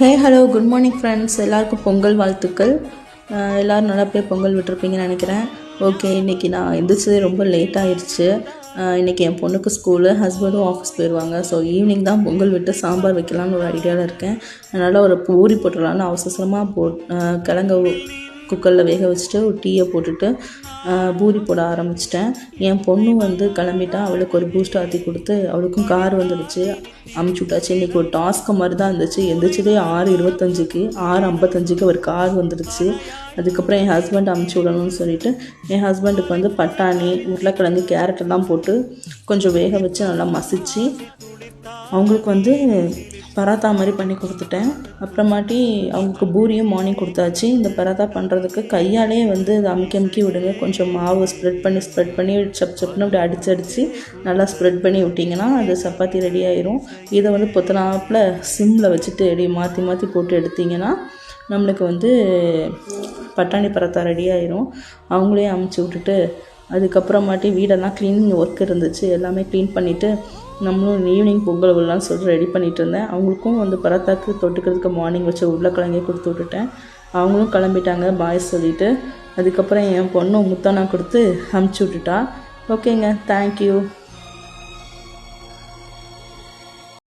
Hey hello good morning friends, எல்லாருக்கும் பொங்கல் வாழ்த்துக்கள். எல்லோரும் நல்லா போய் பொங்கல் விட்டுருப்பீங்கன்னு நினைக்கிறேன். ஓகே, இன்றைக்கி நான் எந்திரிச்சதே ரொம்ப லேட் ஆகிடுச்சு. இன்றைக்கி என் பொண்ணுக்கு ஸ்கூலு, ஹஸ்பண்டும் ஆஃபீஸ் போயிடுவாங்க. ஸோ ஈவினிங் தான் பொங்கல் விட்டு சாம்பார் வைக்கலான்னு ஒரு ஐடியாவில் இருக்கேன். அதனால் ஒரு பூரி போட்டுடலான்னு அவசரமாக கிழங்க குக்கரில் வேக வச்சுட்டு ஒரு டீயை போட்டுட்டு பூரி போட ஆரம்பிச்சிட்டேன். என் பொண்ணு கிளம்பிட்டா. அவளுக்கு ஒரு பூஸ்ட் ஆற்றி கொடுத்து அவளுக்கும் கார் வந்துடுச்சு, அமுச்சு விட்டாச்சு. இன்றைக்கி ஒரு டாஸ்க்கு மாதிரி தான் இருந்துச்சு. எந்திரிச்சதே 6:25க்கு 6:55க்கு ஒரு கார் வந்துடுச்சு. அதுக்கப்புறம் என் ஹஸ்பண்ட் அமுச்சு விடணும்னு சொல்லிவிட்டு என் ஹஸ்பண்டுக்கு பட்டாணி, உருளைக்கிழங்கு, கேரட்டெல்லாம் போட்டு கொஞ்சம் வேக வச்சு நல்லா மசிச்சு அவங்களுக்கு பராத்தா மாதிரி பண்ணி கொடுத்துட்டேன். அப்புறமாட்டி அவங்களுக்கு பூரியும் மார்னிங் கொடுத்தாச்சு. இந்த பராத்தா பண்ணுறதுக்கு கையாலே அதை அமுக்கி விடுங்க. கொஞ்சம் மாவு ஸ்ப்ரெட் பண்ணி சப்புன்னு அப்படி அடித்து நல்லா ஸ்ப்ரெட் பண்ணி விட்டிங்கன்னா அது சப்பாத்தி ரெடி ஆயிரும். இதை பொத்தனாப்பில் சிம்மில் வச்சுட்டு அப்படி மாற்றி போட்டு எடுத்திங்கன்னா நம்மளுக்கு பட்டாணி பராத்தா ரெடி ஆயிரும். அவங்களே அமுச்சு விட்டுட்டு அதுக்கப்புறமாட்டி வீடெல்லாம் க்ளீனிங் ஒர்க் இருந்துச்சு. எல்லாமே க்ளீன் பண்ணிவிட்டு நம்மளும் ஈவினிங் பொங்கல் விடலான்னு சொல்லிட்டு ரெடி பண்ணிகிட்டு இருந்தேன். அவங்களுக்கும் பராத்தாக்கு தொட்டுக்கிறதுக்கு மார்னிங் வச்ச உருளைக்கிழங்கே கொடுத்து விட்டுட்டேன். அவங்களும் கிளம்பிட்டாங்க பாய் சொல்லிவிட்டு. அதுக்கப்புறம் என் பொண்ணும் முத்தானா கொடுத்து அமுச்சு விட்டுட்டா. ஓகேங்க, தேங்க்யூ.